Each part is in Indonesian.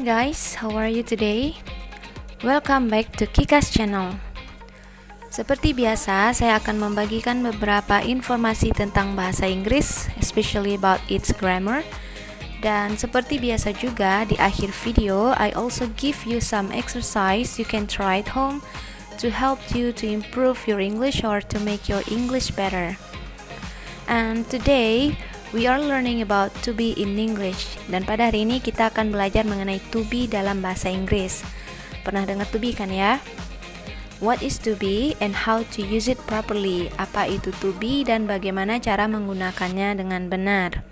Hi guys, how are you today? Welcome back to Kika's channel. Seperti biasa, saya akan membagikan beberapa informasi tentang bahasa Inggris, especially about its grammar. Dan seperti biasa juga, di akhir video, I also give you some exercise you can try at home to help you to improve your English or to make your English better. And today, we are learning about to be in English. Dan pada hari ini kita akan belajar mengenai to be dalam bahasa Inggris. Pernah dengar to be kan ya? What is to be and how to use it properly? Apa itu to be dan bagaimana cara menggunakannya dengan benar?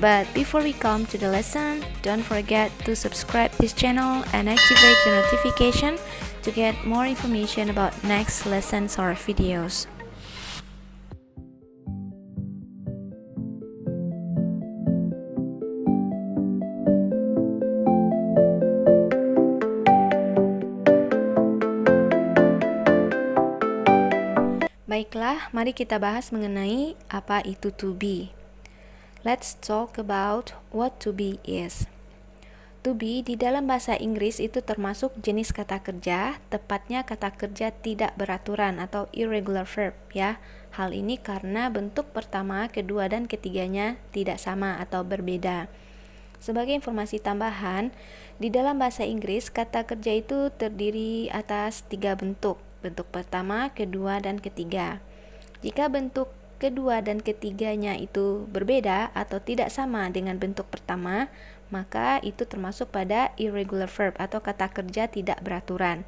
But before we come to the lesson, don't forget to subscribe this channel and activate the notification to get more information about next lessons or videos. Baiklah, mari kita bahas mengenai apa itu to be. Let's talk about what to be is. To be di dalam bahasa Inggris itu termasuk jenis kata kerja, tepatnya kata kerja tidak beraturan atau irregular verb ya. Hal ini karena bentuk pertama, kedua, dan ketiganya tidak sama atau berbeda. Sebagai informasi tambahan, di dalam bahasa Inggris kata kerja itu terdiri atas 3 bentuk. Bentuk pertama, kedua, dan ketiga. Jika bentuk kedua dan ketiganya itu berbeda atau tidak sama dengan bentuk pertama, maka itu termasuk pada irregular verb atau kata kerja tidak beraturan.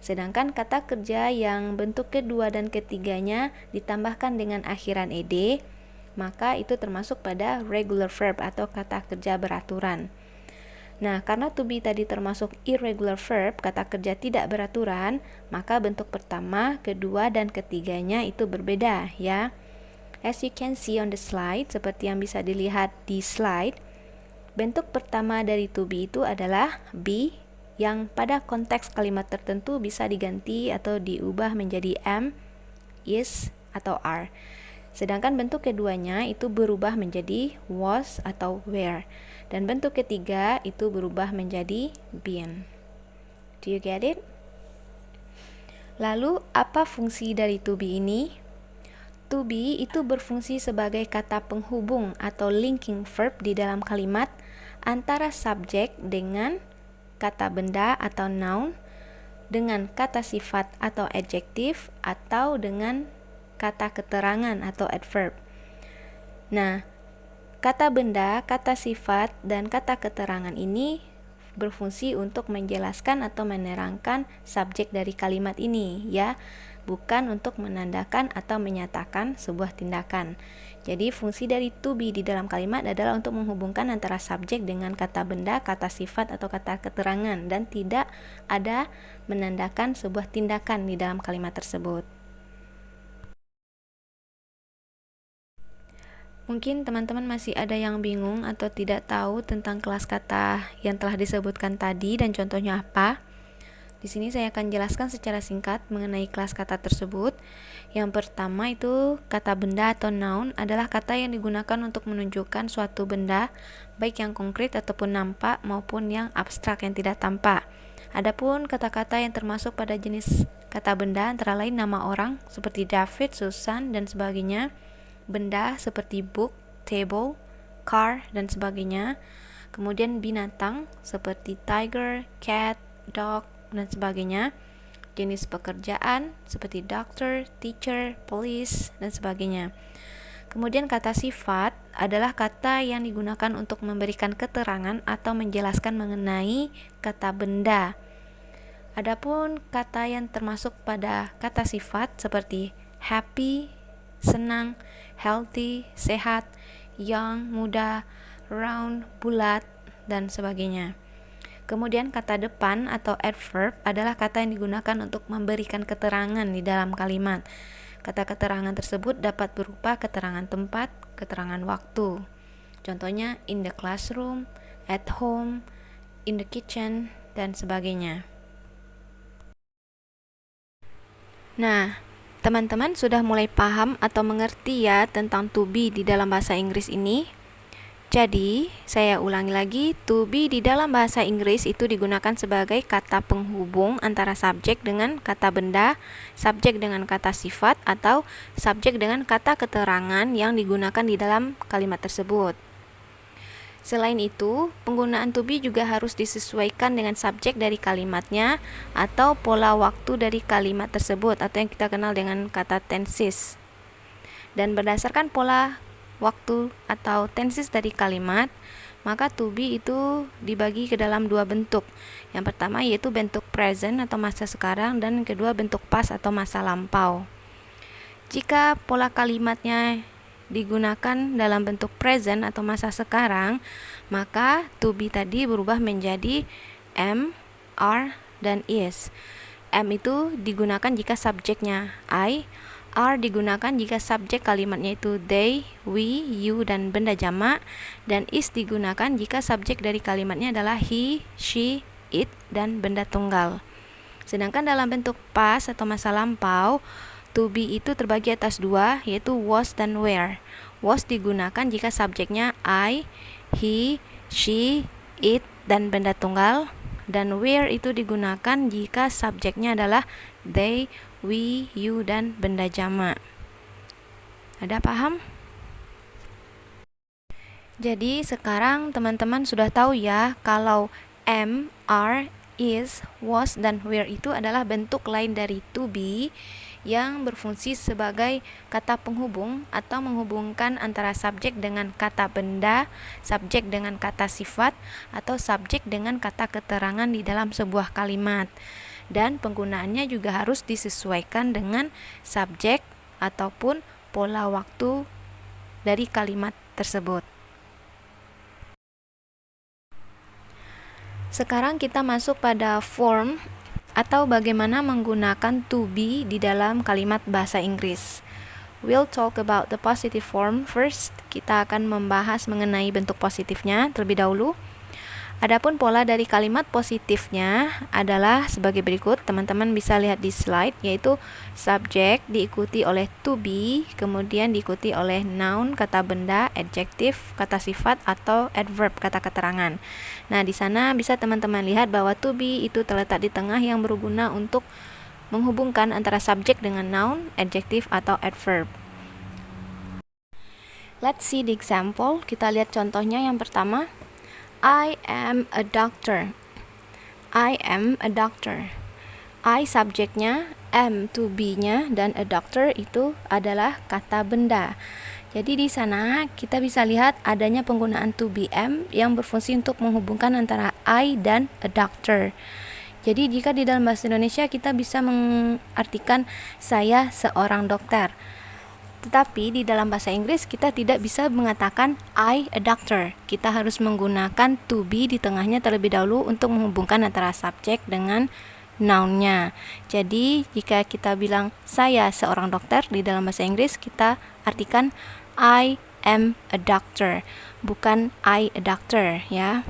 Sedangkan kata kerja yang bentuk kedua dan ketiganya ditambahkan dengan akhiran ed, maka itu termasuk pada regular verb atau kata kerja beraturan. Nah, karena to be tadi termasuk irregular verb, kata kerja tidak beraturan, maka bentuk pertama, kedua, dan ketiganya itu berbeda ya. As you can see on the slide, seperti yang bisa dilihat di slide, bentuk pertama dari to be itu adalah be, yang pada konteks kalimat tertentu bisa diganti atau diubah menjadi am, is, atau are. Sedangkan bentuk keduanya itu berubah menjadi was atau were. Dan bentuk ketiga itu berubah menjadi been. Do you get it? Lalu, apa fungsi dari to be ini? To be itu berfungsi sebagai kata penghubung atau linking verb di dalam kalimat antara subjek dengan kata benda atau noun, dengan kata sifat atau adjektif, atau dengan kata keterangan atau adverb. Nah, kata benda, kata sifat, dan kata keterangan ini berfungsi untuk menjelaskan atau menerangkan subjek dari kalimat ini ya, bukan untuk menandakan atau menyatakan sebuah tindakan. Jadi fungsi dari to be di dalam kalimat adalah untuk menghubungkan antara subjek dengan kata benda, kata sifat, atau kata keterangan, dan tidak ada menandakan sebuah tindakan di dalam kalimat tersebut. Mungkin teman-teman masih ada yang bingung atau tidak tahu tentang kelas kata yang telah disebutkan tadi dan contohnya apa. Di sini saya akan jelaskan secara singkat mengenai kelas kata tersebut. Yang pertama itu kata benda atau noun adalah kata yang digunakan untuk menunjukkan suatu benda, baik yang konkret ataupun nampak maupun yang abstrak yang tidak tampak. Adapun kata-kata yang termasuk pada jenis kata benda antara lain nama orang seperti David, Susan, dan sebagainya. Benda seperti book, table, car, dan sebagainya. Kemudian binatang seperti tiger, cat, dog, dan sebagainya. Jenis pekerjaan seperti doctor, teacher, police, dan sebagainya. Kemudian kata sifat adalah kata yang digunakan untuk memberikan keterangan atau menjelaskan mengenai kata benda. Adapun kata yang termasuk pada kata sifat seperti happy, senang, healthy, sehat, young, muda, round, bulat, dan sebagainya. Kemudian kata depan atau adverb adalah kata yang digunakan untuk memberikan keterangan di dalam kalimat. Kata keterangan tersebut dapat berupa keterangan tempat, keterangan waktu. Contohnya in the classroom, at home, in the kitchen, dan sebagainya. Nah, teman-teman sudah mulai paham atau mengerti ya tentang to be di dalam bahasa Inggris ini? Jadi, saya ulangi lagi, to be di dalam bahasa Inggris itu digunakan sebagai kata penghubung antara subjek dengan kata benda, subjek dengan kata sifat, atau subjek dengan kata keterangan yang digunakan di dalam kalimat tersebut. Selain itu, penggunaan to be juga harus disesuaikan dengan subjek dari kalimatnya atau pola waktu dari kalimat tersebut, atau yang kita kenal dengan kata tenses. Dan berdasarkan pola waktu atau tenses dari kalimat, maka to be itu dibagi ke dalam dua bentuk. Yang pertama yaitu bentuk present atau masa sekarang, dan yang kedua bentuk past atau masa lampau. Jika pola kalimatnya digunakan dalam bentuk present atau masa sekarang, maka to be tadi berubah menjadi am, are, dan is. Am itu digunakan jika subjeknya I, are digunakan jika subjek kalimatnya itu they, we, you, dan benda jamak, dan is digunakan jika subjek dari kalimatnya adalah he, she, it, dan benda tunggal. Sedangkan dalam bentuk past atau masa lampau, to be itu terbagi atas dua, yaitu was dan were. Was digunakan jika subjeknya I, he, she, it, dan benda tunggal, dan were itu digunakan jika subjeknya adalah they, we, you, dan benda jamak. Ada paham? Jadi sekarang teman-teman sudah tahu ya kalau am, are, is, was, dan were itu adalah bentuk lain dari to be yang berfungsi sebagai kata penghubung atau menghubungkan antara subjek dengan kata benda, subjek dengan kata sifat, atau subjek dengan kata keterangan di dalam sebuah kalimat. Dan penggunaannya juga harus disesuaikan dengan subjek ataupun pola waktu dari kalimat tersebut. Sekarang kita masuk pada form atau bagaimana menggunakan to be di dalam kalimat bahasa Inggris. We'll talk about the positive form first. Kita akan membahas mengenai bentuk positifnya terlebih dahulu. Adapun pola dari kalimat positifnya adalah sebagai berikut. Teman-teman bisa lihat di slide, yaitu subjek diikuti oleh to be, kemudian diikuti oleh noun, kata benda, adjektif, kata sifat, atau adverb, kata keterangan. Nah, di sana bisa teman-teman lihat bahwa to be itu terletak di tengah yang berguna untuk menghubungkan antara subjek dengan noun, adjektif, atau adverb. Let's see the example. Kita lihat contohnya yang pertama. I am a doctor. I am a doctor. I subjeknya, am to be-nya, dan a doctor itu adalah kata benda. Jadi di sana kita bisa lihat adanya penggunaan to be am yang berfungsi untuk menghubungkan antara I dan a doctor. Jadi jika di dalam bahasa Indonesia kita bisa mengartikan saya seorang dokter. Tetapi di dalam bahasa Inggris kita tidak bisa mengatakan I a doctor. Kita harus menggunakan to be di tengahnya terlebih dahulu untuk menghubungkan antara subjek dengan noun-nya. Jadi jika kita bilang saya seorang dokter di dalam bahasa Inggris, kita artikan I am a doctor, bukan I a doctor, ya.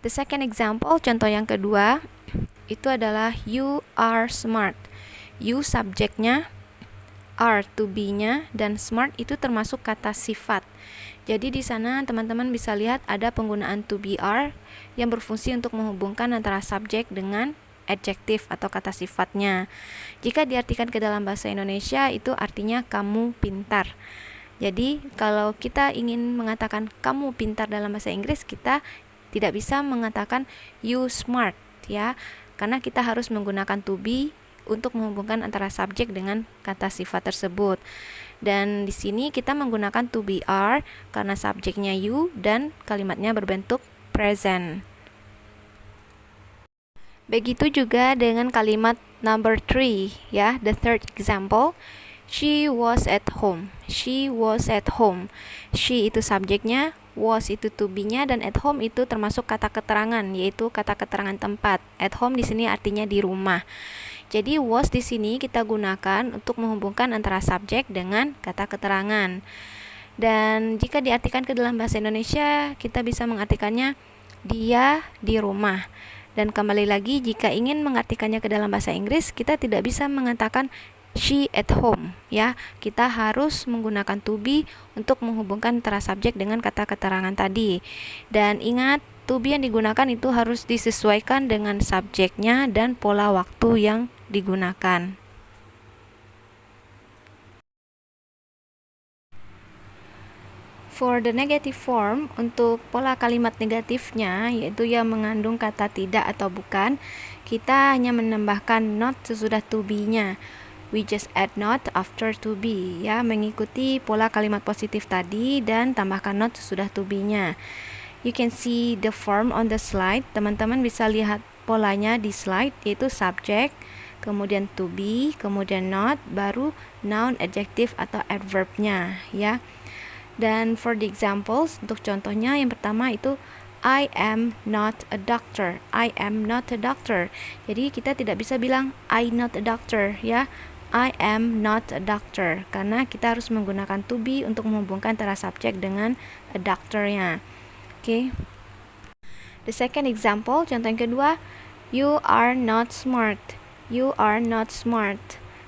The second example, contoh yang kedua, itu adalah you are smart. You subjeknya, are to be-nya, dan smart itu termasuk kata sifat. Jadi di sana teman-teman bisa lihat ada penggunaan to be are yang berfungsi untuk menghubungkan antara subjek dengan adjektif atau kata sifatnya. Jika diartikan ke dalam bahasa Indonesia itu artinya kamu pintar. Jadi kalau kita ingin mengatakan kamu pintar dalam bahasa Inggris, kita tidak bisa mengatakan you smart, ya, karena kita harus menggunakan to be untuk menghubungkan antara subjek dengan kata sifat tersebut. Dan di sini kita menggunakan to be are karena subjeknya you dan kalimatnya berbentuk present. Begitu juga dengan kalimat number 3, ya, the third example. She was at home. She was at home. She itu subjeknya, was itu to be-nya, dan at home itu termasuk kata keterangan, yaitu kata keterangan tempat. At home di sini artinya di rumah. Jadi was di sini kita gunakan untuk menghubungkan antara subjek dengan kata keterangan. Dan jika diartikan ke dalam bahasa Indonesia, kita bisa mengartikannya dia di rumah. Dan kembali lagi, jika ingin mengartikannya ke dalam bahasa Inggris, kita tidak bisa mengatakan she at home, ya. Kita harus menggunakan to be untuk menghubungkan antara subjek dengan kata keterangan tadi. Dan ingat, to be yang digunakan itu harus disesuaikan dengan subjeknya dan pola waktu yang digunakan. For the negative form, untuk pola kalimat negatifnya, yaitu yang mengandung kata tidak atau bukan, kita hanya menambahkan not sesudah to be-nya. We just add not after to be, ya, mengikuti pola kalimat positif tadi dan tambahkan not sesudah to be-nya. You can see the form on the slide. Teman-teman bisa lihat polanya di slide, yaitu subject, kemudian to be, kemudian not, baru noun, adjective atau adverb-nya, ya. Dan for the examples, untuk contohnya yang pertama itu I am not a doctor. I am not a doctor. Jadi kita tidak bisa bilang I not a doctor, ya. I am not a doctor, karena kita harus menggunakan to be untuk menghubungkan antara subjek dengan a doctor-nya. Oke. The second example, contoh yang kedua, you are not smart. You are not smart.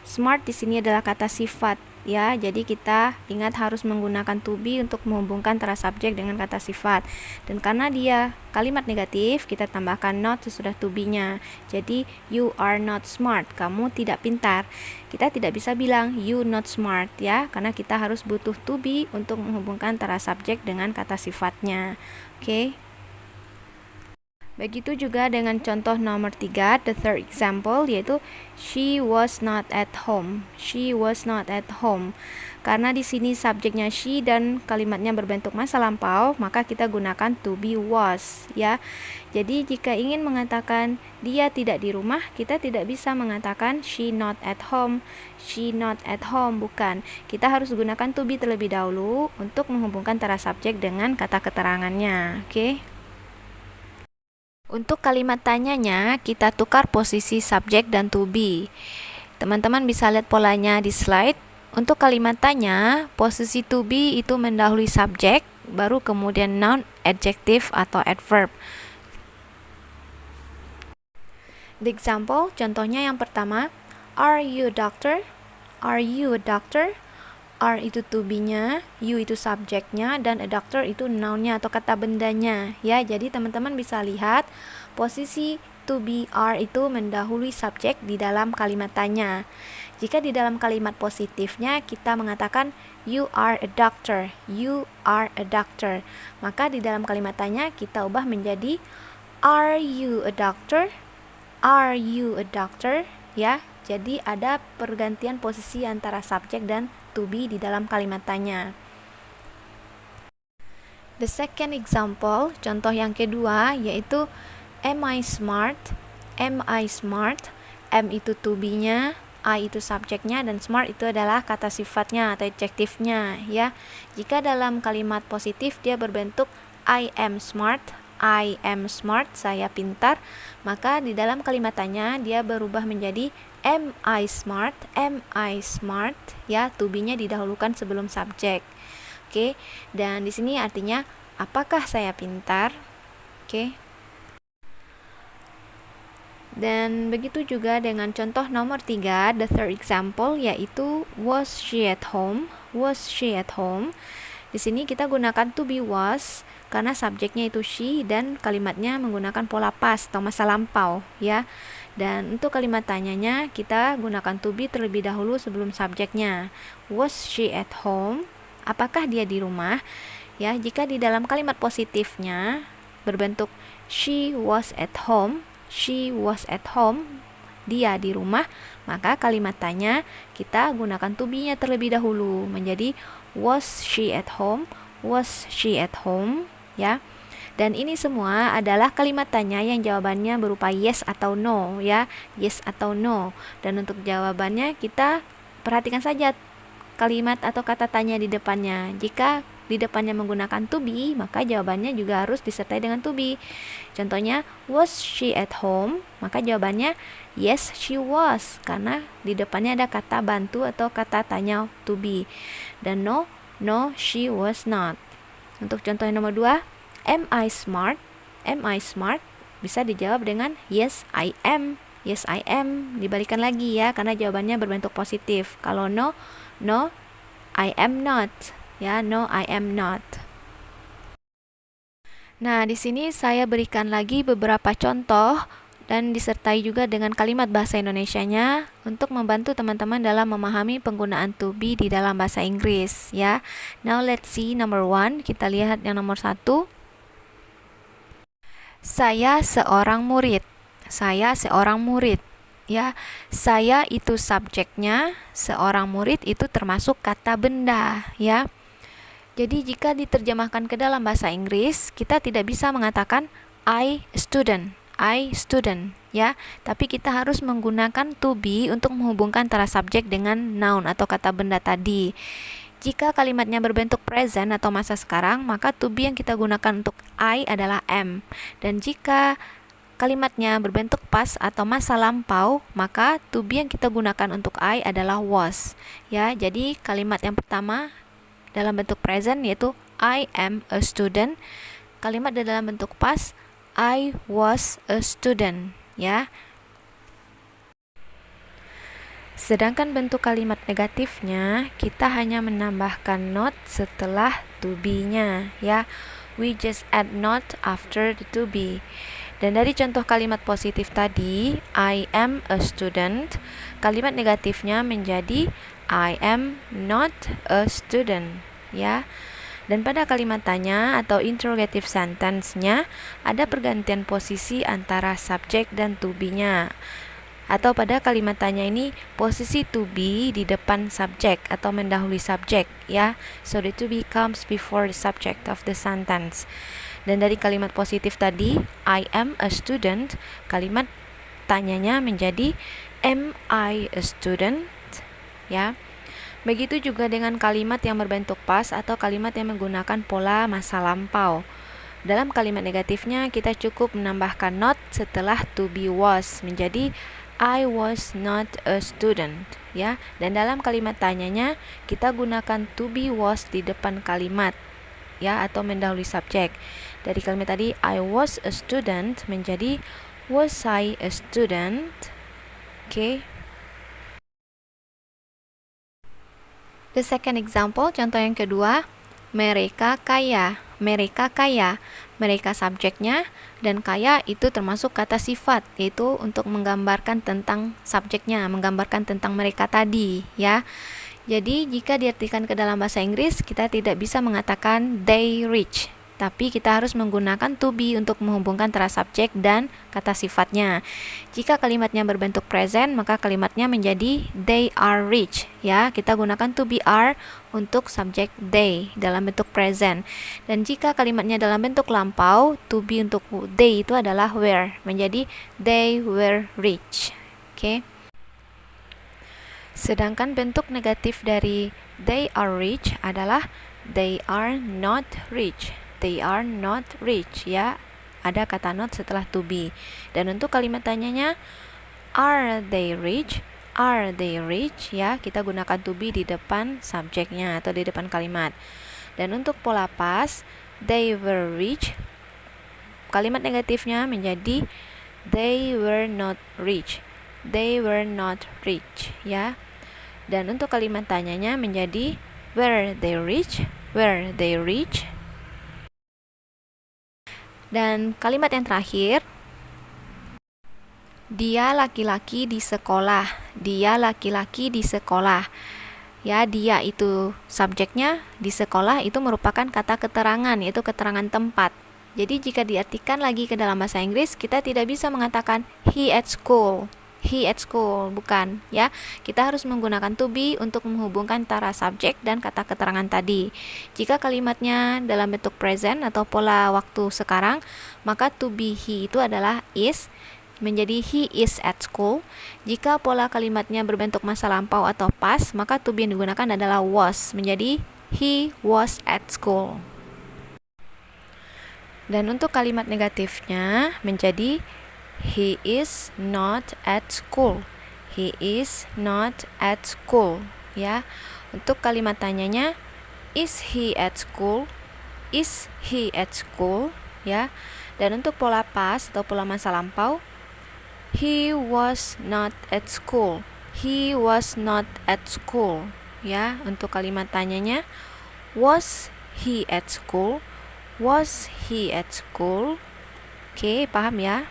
Smart di sini adalah kata sifat, ya. Jadi kita ingat harus menggunakan to be untuk menghubungkan antara subjek dengan kata sifat. Dan karena dia kalimat negatif, kita tambahkan not sesudah to be-nya. Jadi you are not smart, kamu tidak pintar. Kita tidak bisa bilang you not smart, ya, karena kita harus butuh to be untuk menghubungkan antara subjek dengan kata sifatnya. Oke. Begitu juga dengan contoh nomor 3, the third example, yaitu she was not at home. She was not at home. Karena di sini subjeknya she dan kalimatnya berbentuk masa lampau, maka kita gunakan to be was, ya. Jadi jika ingin mengatakan dia tidak di rumah, kita tidak bisa mengatakan she not at home. She not at home, bukan. Kita harus gunakan to be terlebih dahulu untuk menghubungkan antara subjek dengan kata keterangannya. Oke. Untuk kalimat tanyanya, kita tukar posisi subjek dan to be. Teman-teman bisa lihat polanya di slide. Untuk kalimat tanya, posisi to be itu mendahului subjek, baru kemudian noun, adjective, atau adverb. The example, contohnya yang pertama, are you a doctor? Are you a doctor? Are itu to be-nya, you itu subjeknya, dan a doctor itu noun-nya atau kata bendanya, ya. Jadi teman-teman bisa lihat posisi to be are itu mendahului subjek di dalam kalimat tanya. Jika di dalam kalimat positifnya kita mengatakan you are a doctor, you are a doctor, maka di dalam kalimat tanya kita ubah menjadi are you a doctor? Are you a doctor? Ya. Jadi ada pergantian posisi antara subjek dan to be di dalam kalimat tanya. The second example, contoh yang kedua, yaitu am I smart? Am I smart? Am itu to be-nya, I itu subjeknya, dan smart itu adalah kata sifatnya atau adjektifnya, ya. Jika dalam kalimat positif dia berbentuk I am smart, I am smart, saya pintar, maka di dalam kalimat tanya dia berubah menjadi am I smart? Am I smart? Ya, to be-nya didahulukan sebelum subjek. Oke. Dan di sini artinya apakah saya pintar? Oke. Dan begitu juga dengan contoh nomor 3, the third example, yaitu was she at home? Was she at home? Di sini kita gunakan to be was karena subjeknya itu she dan kalimatnya menggunakan pola past atau masa lampau, ya. Dan untuk kalimat tanyanya kita gunakan to be terlebih dahulu sebelum subjeknya. Was she at home? Apakah dia di rumah? Ya, jika di dalam kalimat positifnya berbentuk she was at home, she was at home, dia di rumah, maka kalimat tanya kita gunakan to be-nya terlebih dahulu menjadi was she at home? Was she at home? Ya. Dan ini semua adalah kalimat tanya yang jawabannya berupa yes atau no, ya. Yes atau no. Dan untuk jawabannya kita perhatikan saja kalimat atau kata tanya di depannya. Jika di depannya menggunakan to be, maka jawabannya juga harus disertai dengan to be. Contohnya, was she at home? Maka jawabannya yes, she was, karena di depannya ada kata bantu atau kata tanya to be. Dan no, she was not. Untuk contoh yang nomor 2, am I smart? Am I smart? Bisa dijawab dengan yes, I am. yes I am, dibalikan lagi ya, karena jawabannya berbentuk positif. Kalau no, no I am not, ya, no I am not. Nah, di sini saya berikan lagi beberapa contoh dan disertai juga dengan kalimat bahasa Indonesianya untuk membantu teman-teman dalam memahami penggunaan to be di dalam bahasa Inggris, ya. Now let's see number one. Kita lihat yang nomor 1. Saya seorang murid. Saya seorang murid. Ya, saya itu subjeknya, seorang murid itu termasuk kata benda, ya. Jadi jika diterjemahkan ke dalam bahasa Inggris, kita tidak bisa mengatakan I student, ya. Tapi kita harus menggunakan to be untuk menghubungkan antara subjek dengan noun atau kata benda tadi. Jika kalimatnya berbentuk present atau masa sekarang, maka to be yang kita gunakan untuk I adalah am. Dan jika kalimatnya berbentuk past atau masa lampau, maka to be yang kita gunakan untuk I adalah was. Ya, jadi kalimat yang pertama dalam bentuk present yaitu I am a student. Kalimat dalam bentuk past I was a student, ya. Sedangkan bentuk kalimat negatifnya kita hanya menambahkan not setelah to be-nya, ya. We just add not after the to be. Dan dari contoh kalimat positif tadi, I am a student, kalimat negatifnya menjadi I am not a student, ya. Dan pada kalimat tanya atau interrogative sentence-nya ada pergantian posisi antara subjek dan to be-nya. Atau pada kalimat tanya ini posisi to be di depan subjek atau mendahului subjek, ya. So the to be comes before the subject of the sentence. Dan dari kalimat positif tadi, I am a student, kalimat tanyanya menjadi am I a student, ya. Begitu juga dengan kalimat yang berbentuk past atau kalimat yang menggunakan pola masa lampau. Dalam kalimat negatifnya kita cukup menambahkan not setelah to be was menjadi I was not a student, ya. Dan dalam kalimat tanyanya kita gunakan to be was di depan kalimat, ya, atau mendahului subjek. Dari kalimat tadi I was a student menjadi was I a student. Okay. The second example, contoh yang kedua, mereka kaya. Mereka kaya. Mereka subjeknya dan kaya itu termasuk kata sifat, yaitu untuk menggambarkan tentang subjeknya, menggambarkan tentang mereka tadi, ya. Jadi jika diartikan ke dalam bahasa Inggris, kita tidak bisa mengatakan they rich, tapi kita harus menggunakan to be untuk menghubungkan antara subjek dan kata sifatnya. Jika kalimatnya berbentuk present, maka kalimatnya menjadi they are rich, ya. Kita gunakan to be are untuk subjek they dalam bentuk present. Dan jika kalimatnya dalam bentuk lampau, to be untuk they itu adalah were, menjadi they were rich. Oke. Sedangkan bentuk negatif dari they are rich adalah they are not rich. They are not rich, ya. Ada kata not setelah to be. Dan untuk kalimat tanyanya are they rich? Are they rich, ya. Kita gunakan to be di depan subjeknya atau di depan kalimat. Dan untuk pola past they were rich, kalimat negatifnya menjadi they were not rich. They were not rich, ya. Dan untuk kalimat tanyanya menjadi were they rich? Were they rich? Dan kalimat yang terakhir, dia laki-laki di sekolah. Dia laki-laki di sekolah. Ya, dia itu subjeknya, di sekolah itu merupakan kata keterangan, yaitu keterangan tempat. Jadi jika diartikan lagi ke dalam bahasa Inggris, kita tidak bisa mengatakan he at school. He at school, bukan, ya. Kita harus menggunakan to be untuk menghubungkan antara subjek dan kata keterangan tadi. Jika kalimatnya dalam bentuk present atau pola waktu sekarang, maka to be he itu adalah is, menjadi he is at school. Jika pola kalimatnya berbentuk masa lampau atau past, maka to be yang digunakan adalah was, menjadi he was at school. Dan untuk kalimat negatifnya menjadi he is not at school. He is not at school, ya. Untuk kalimat tanyanya is he at school? Is he at school, ya. Dan untuk pola past atau pola masa lampau He was not at school. He was not at school. Ya, untuk kalimat tanyanya, was he at school? Was he at school? Oke, paham ya?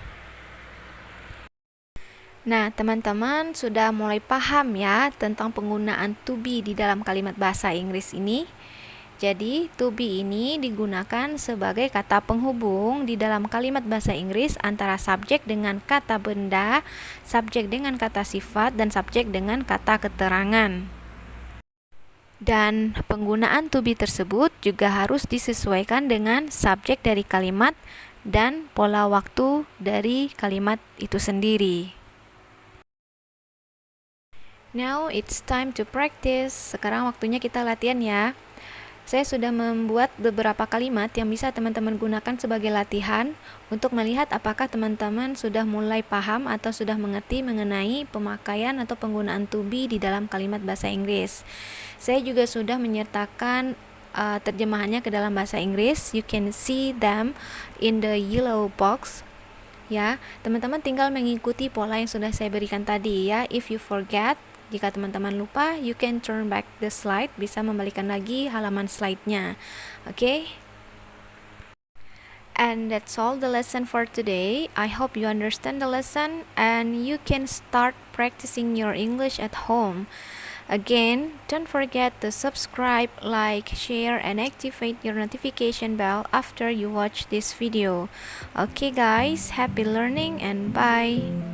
Nah, teman-teman sudah mulai paham ya tentang penggunaan to be di dalam kalimat bahasa Inggris ini. Jadi, to be ini digunakan sebagai kata penghubung di dalam kalimat bahasa Inggris antara subjek dengan kata benda, subjek dengan kata sifat, dan subjek dengan kata keterangan. Dan penggunaan to be tersebut juga harus disesuaikan dengan subjek dari kalimat dan pola waktu dari kalimat itu sendiri. Now it's time to practice. Sekarang waktunya kita latihan ya. Saya sudah membuat beberapa kalimat yang bisa teman-teman gunakan sebagai latihan untuk melihat apakah teman-teman sudah mulai paham atau sudah mengerti mengenai pemakaian atau penggunaan to be di dalam kalimat bahasa Inggris. Saya juga sudah menyertakan terjemahannya ke dalam bahasa Inggris. You can see them in the yellow box. Ya, teman-teman tinggal mengikuti pola yang sudah saya berikan tadi ya. If you forget, jika teman-teman lupa, you can turn back the slide, bisa membalikan lagi halaman slide-nya. Okay? And that's all the lesson for today. I hope you understand the lesson and you can start practicing your English at home. Again, don't forget to subscribe, like, share, and activate your notification bell after you watch this video. Okay guys, happy learning and bye!